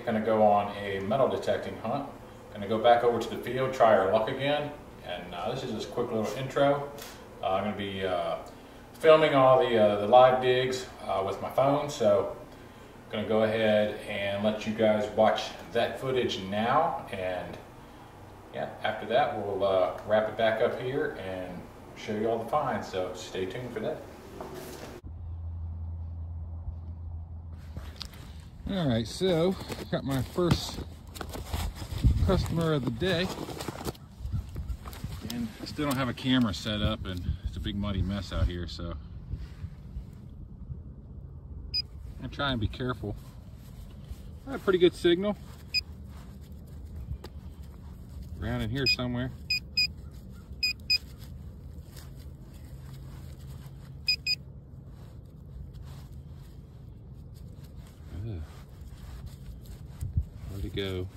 going to go on a metal detecting hunt. Going to go back over to the field, try our luck again, and this is just a quick little intro. I'm going to be filming all the live digs with my phone, so I'm going to go ahead and let you guys watch that footage now, and yeah, after that we'll wrap it back up here and show you all the finds, so stay tuned for that. Alright, so got my first customer of the day, and I still don't have a camera set up, and it's a big muddy mess out here, so I'm gonna try and be careful. I have a pretty good signal around in here somewhere. Where'd it go?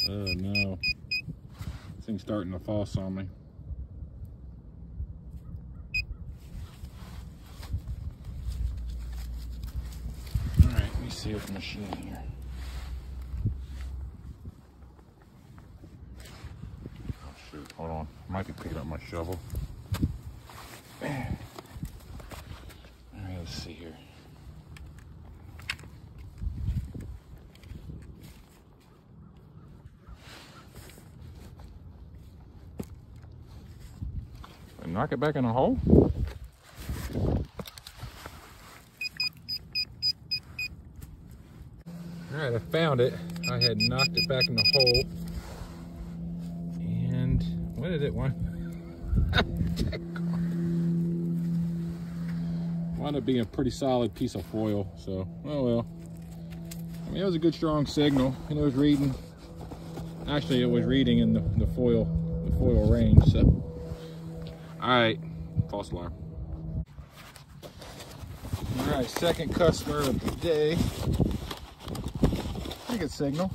Oh no, this thing's starting to false on me. Alright, let me see with the machine here. Oh shoot, hold on. I might be picking up my shovel. Alright, let's see here. Knock it back in the hole. Alright, I found it. I had knocked it back in the hole. And what did it want? Wound up being a pretty solid piece of foil, so oh well. I mean, it was a good strong signal, and it was reading. Actually, it was reading in the foil range, so. Alright, false alarm. Alright, second customer of the day. Pretty good signal.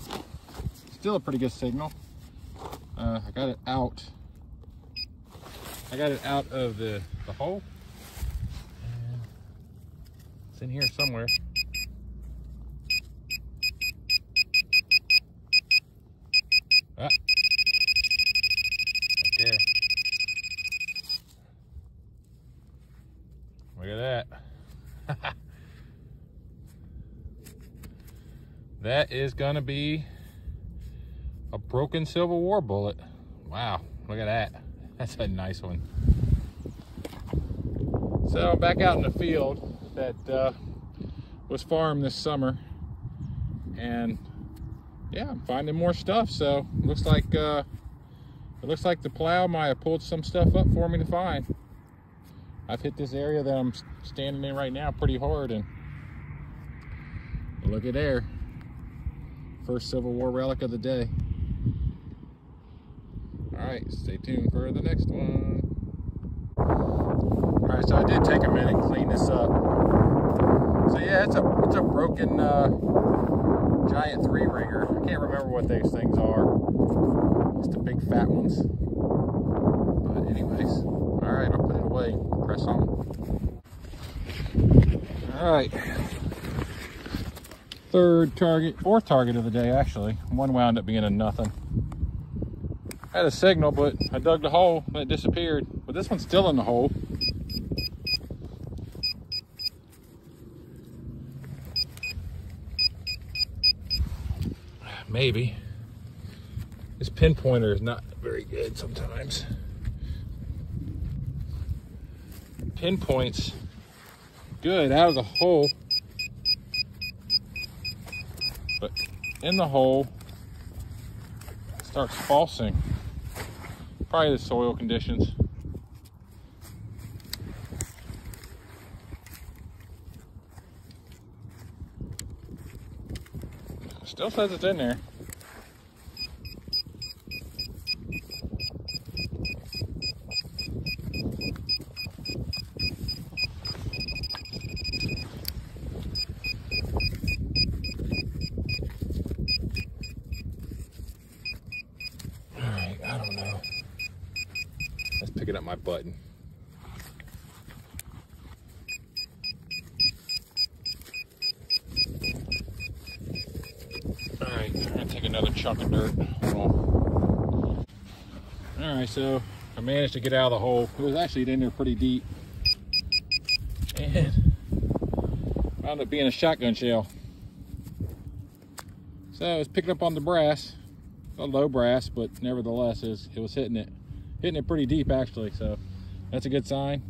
Still a pretty good signal. I got it out. I got it out of the hole. And it's in here somewhere. Ah. Right there. Look at that. That is gonna be a broken Civil War bullet. Wow, look at that. That's a nice one. So I'm back out in the field that was farmed this summer, and yeah, I'm finding more stuff. So it looks like the plow might have pulled some stuff up for me to find. I've hit this area that I'm standing in right now pretty hard, and look at there. First Civil War relic of the day. Alright, stay tuned for the next one. Alright, so I did take a minute and clean this up. So yeah, it's a broken giant 3-ringer. I can't remember what these things are. It's the big fat ones. But anyways, alright, I'll put it away. Press on. Alright. Fourth target of the day, actually. One wound up being a nothing. I had a signal, but I dug the hole and it disappeared. But this one's still in the hole. Maybe. This pinpointer is not very good sometimes. Pinpoints good out of the hole, but in the hole it starts falsing. Probably the soil conditions. Still says it's in there. picking up my button. All right, I'm gonna take another chunk of dirt. Hold on. All right, so I managed to get out of the hole. It was actually in there pretty deep. And wound up being a shotgun shell. So I was picking up on the brass, a low brass, but nevertheless, it was hitting it pretty deep actually. So that's a good sign.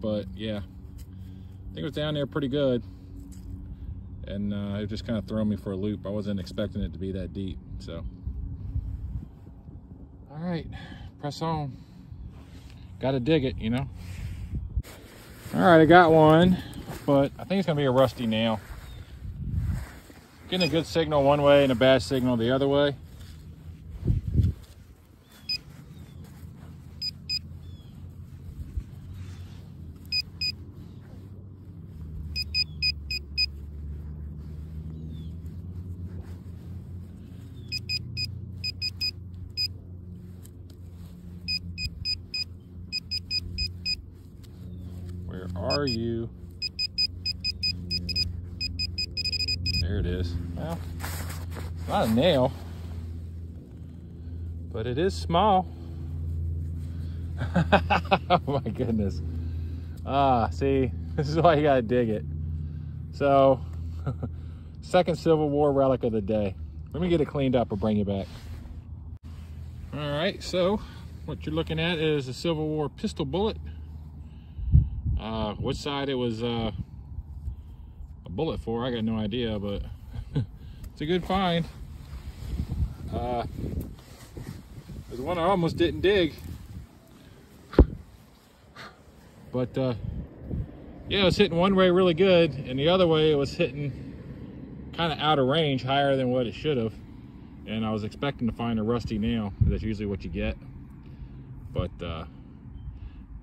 But yeah, I think it was down there pretty good, and it just kind of thrown me for a loop. I wasn't expecting it to be that deep. So, all right, press on. Got to dig it, you know. All right, I got one, but I think it's gonna be a rusty nail. Getting a good signal one way and a bad signal the other way. Where are you? There it is. Well, not a nail, but it is small. Oh my goodness. See, this is why you gotta dig it. So, second Civil War relic of the day. Let me get it cleaned up and bring you back. All right, so what you're looking at is a Civil War pistol bullet. Which side it was a bullet for, I got no idea, but it's a good find. There's one I almost didn't dig, but yeah, it was hitting one way really good, and the other way it was hitting kind of out of range, higher than what it should have. And I was expecting to find a rusty nail. That's usually what you get, but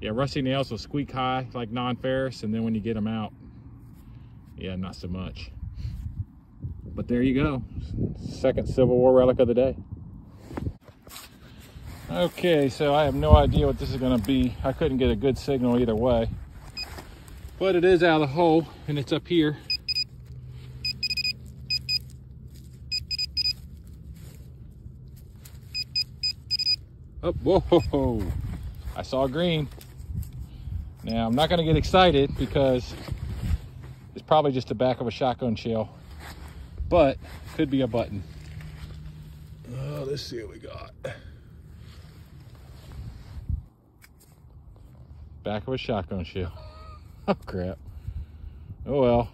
yeah, rusty nails will squeak high like non-ferrous, and then when you get them out, yeah, not so much. But there you go, second Civil War relic of the day. Okay, so I have no idea what this is gonna be. I couldn't get a good signal either way, but it is out of the hole and it's up here. Oh, whoa, I saw green. Now, I'm not gonna get excited because it's probably just the back of a shotgun shell, but could be a button. Oh, let's see what we got. Back of a shotgun shell. Oh crap. Oh well.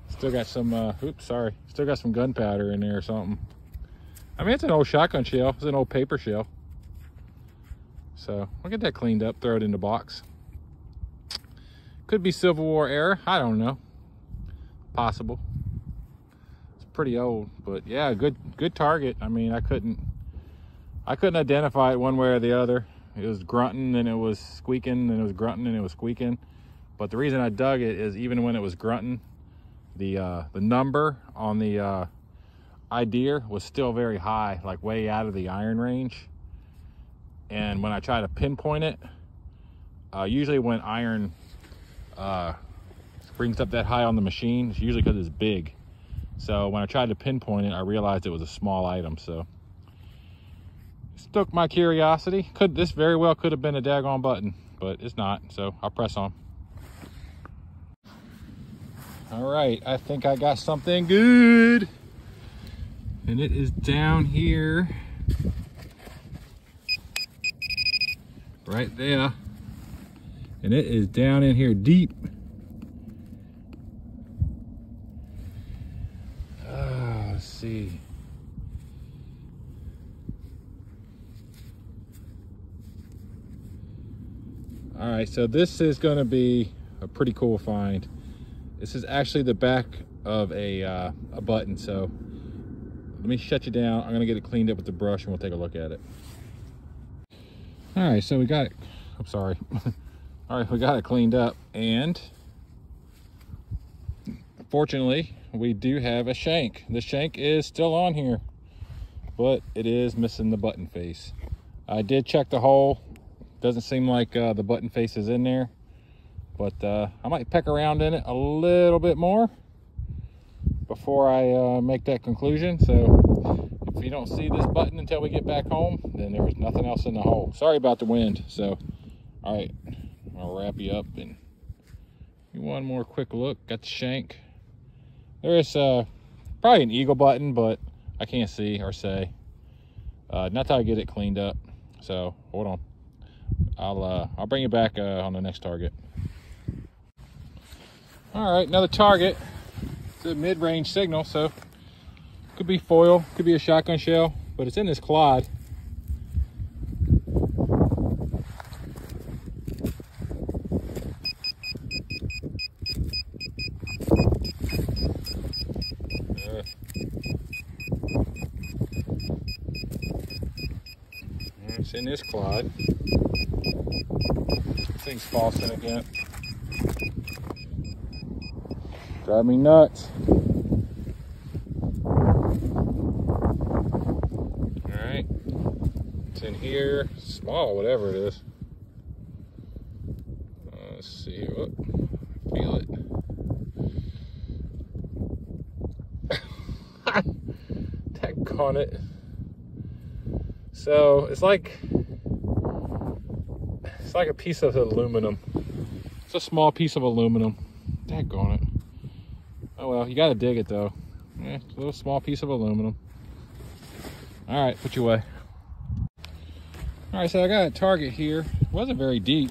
Still got some, oops, sorry. Still got some gunpowder in there or something. I mean, it's an old shotgun shell. It's an old paper shell. So I'll get that cleaned up, throw it in the box. Could be Civil War era, I don't know. Possible. It's pretty old, but yeah, good target. I mean, I couldn't identify it one way or the other. It was grunting and it was squeaking, and it was grunting and it was squeaking. But the reason I dug it is even when it was grunting, the number on the idea was still very high, like way out of the iron range. And when I try to pinpoint it, usually when iron brings up that high on the machine, it's usually because it's big. So when I tried to pinpoint it, I realized it was a small item. So stoked my curiosity. This very well could have been a daggone button, but it's not. So I'll press on. All right, I think I got something good, and it is down here. Right there, and it is down in here deep. Let's see. All right, so this is going to be a pretty cool find. This is actually the back of a button. So let me shut you down. I'm going to get it cleaned up with the brush, and we'll take a look at it. All right, so we got it. I'm sorry. All right, we got it cleaned up, and fortunately, we do have a shank. The shank is still on here, but it is missing the button face. I did check the hole. Doesn't seem like the button face is in there, but I might peck around in it a little bit more before I make that conclusion. So if you don't see this button until we get back home, then there's nothing else in the hole. Sorry about the wind. So, all right, I'll wrap you up and one more quick look. Got the shank. There's probably an eagle button, but I can't see or say. Not till I get it cleaned up. So hold on. I'll bring you back on the next target. All right, another target. It's a mid-range signal, so could be foil, could be a shotgun shell, but it's in this clod. It's in this clod. Thing's falsing again. Drive me nuts. Alright. It's in here. Small, whatever it is. Let's see. Oh, feel it. Daggone it. So it's like a piece of aluminum. It's a small piece of aluminum. Daggone it. Oh well, you gotta dig it though. Yeah, it's a little small piece of aluminum. All right, put you away. All right, so I got a target here. It wasn't very deep,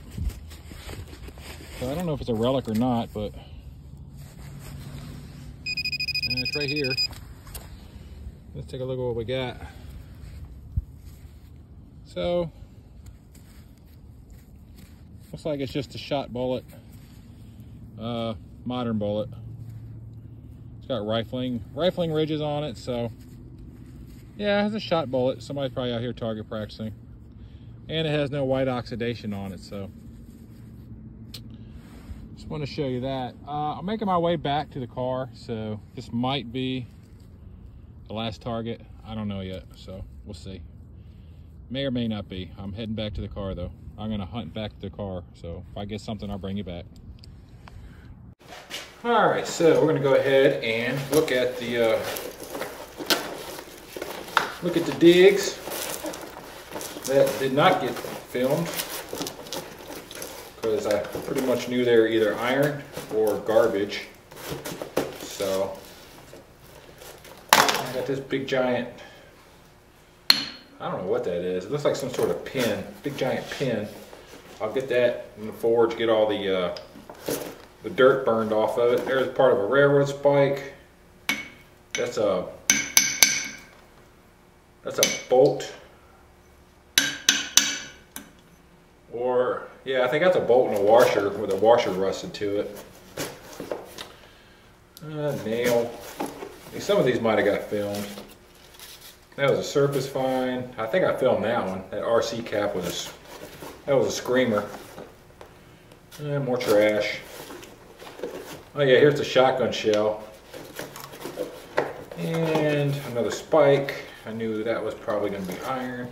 so I don't know if it's a relic or not, but it's right here. Let's take a look at what we got. So, looks like it's just a shot bullet, modern bullet. It's got rifling ridges on it, so yeah, it's a shot bullet. Somebody's probably out here target practicing. And it has no white oxidation on it, so just want to show you that. I'm making my way back to the car, so this might be the last target. I don't know yet, so we'll see. May or may not be. I'm heading back to the car though. I'm gonna hunt back to the car, so if I get something, I'll bring you back. All right, so we're gonna go ahead and look at the digs that did not get filmed, because I pretty much knew they were either iron or garbage. So I got this big giant, I don't know what that is. It looks like some sort of pin, big giant pin. I'll get that in the forge, get all the dirt burned off of it. There's part of a railroad spike. That's a bolt. Or, yeah, I think that's a bolt and a washer with a washer rusted to it. Nail. Some of these might have got filmed. That was a surface find. I think I filmed that one. That RC cap was that was a screamer. More trash. Oh yeah, here's the shotgun shell. And another spike. I knew that was probably going to be iron.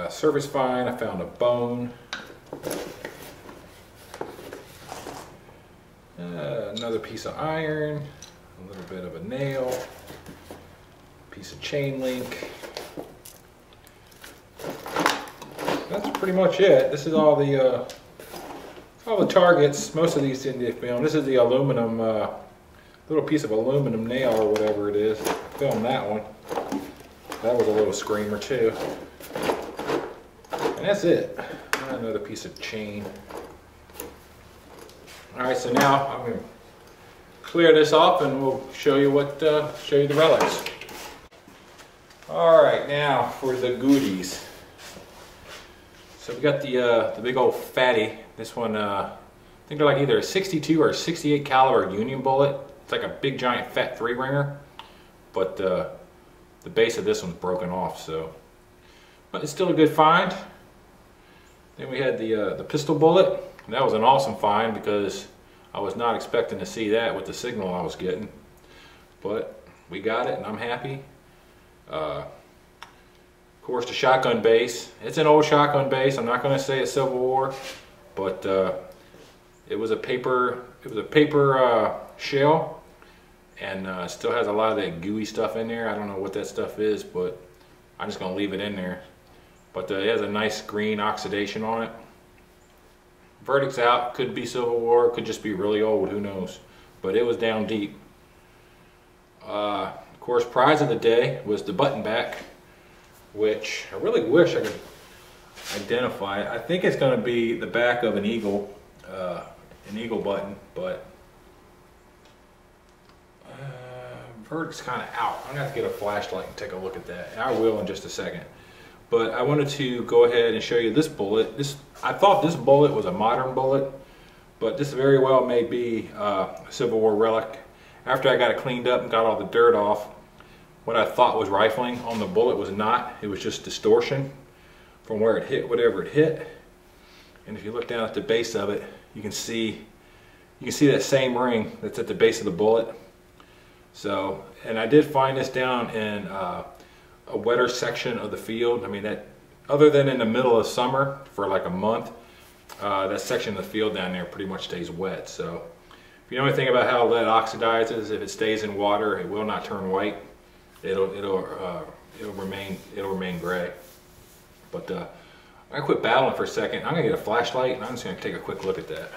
Surface find, I found a bone. Another piece of iron. A little bit of a nail. Piece of chain link. That's pretty much it. This is all the targets. Most of these didn't get filmed. This is the aluminum, little piece of aluminum nail or whatever it is. I filmed that one. That was a little screamer too. And that's it. Another piece of chain. All right, so now I'm gonna clear this off and we'll show you the relics. All right, now for the goodies. So we got the big old fatty. This one, I think they're like either a 62 or a 68 caliber Union bullet. It's like a big giant fat 3-ringer, but the base of this one's broken off. So, but it's still a good find. Then we had the pistol bullet. And that was an awesome find because I was not expecting to see that with the signal I was getting, but we got it and I'm happy. Of course, the shotgun base. It's an old shotgun base. I'm not going to say it's Civil War, but it was a paper shell, and still has a lot of that gooey stuff in there. I don't know what that stuff is, but I'm just going to leave it in there. But it has a nice green oxidation on it. Verdict's out. Could be Civil War. Could just be really old. Who knows? But it was down deep. Of course, prize of the day was the button back, which I really wish I could identify. I think it's going to be the back of an eagle button, but Verdict's kind of out. I'm going to have to get a flashlight and take a look at that. I will in just a second. But I wanted to go ahead and show you this bullet. I thought this bullet was a modern bullet, but this very well may be a Civil War relic. After I got it cleaned up and got all the dirt off, what I thought was rifling on the bullet was not. It was just distortion from where it hit whatever it hit. And if you look down at the base of it, you can see that same ring that's at the base of the bullet. So, and I did find this down in a wetter section of the field. I mean, that other than in the middle of summer for like a month, that section of the field down there pretty much stays wet. So if you know anything about how lead oxidizes, if it stays in water, it will not turn white. It'll remain gray. But I'm gonna quit battling for a second. I'm gonna get a flashlight and I'm just gonna take a quick look at that.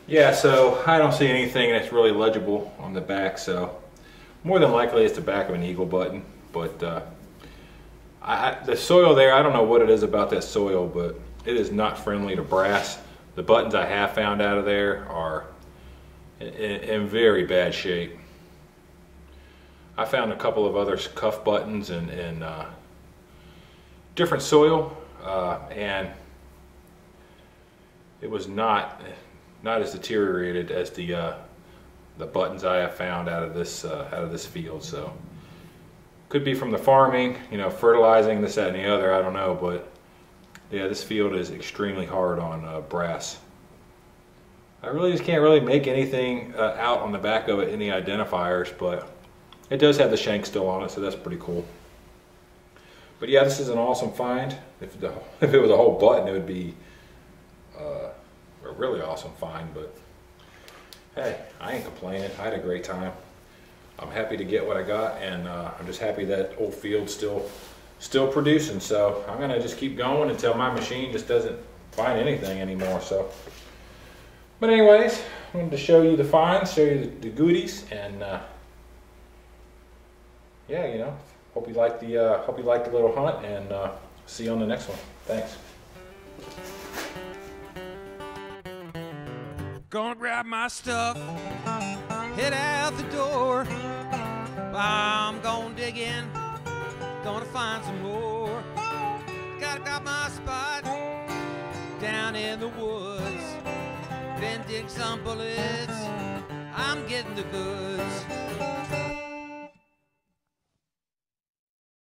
Yeah, so I don't see anything that's really legible on the back, so more than likely it's the back of an eagle button. But the soil there, I don't know what it is about that soil, but it is not friendly to brass. The buttons I have found out of there are in very bad shape. I found a couple of other cuff buttons in different soil, and it was not as deteriorated as the buttons I have found out of this field. So could be from the farming, you know, fertilizing, this, that, and the other. I don't know, but yeah, this field is extremely hard on brass. I really just can't really make anything out on the back of it, any identifiers, but it does have the shank still on it, so that's pretty cool. But yeah, this is an awesome find. If it was a whole button, it would be a really awesome find. But hey, I ain't complaining. I had a great time. I'm happy to get what I got, and I'm just happy that old field's still producing. So I'm gonna just keep going until my machine just doesn't find anything anymore. So, but anyways, I wanted to show you the finds, show you the goodies, and yeah, you know, hope you liked the little hunt, and see you on the next one. Thanks. Gonna grab my stuff, head out the door. I'm gonna dig in, gonna find some more. Got my spot down in the woods. Been dig some bullets, I'm getting the goods.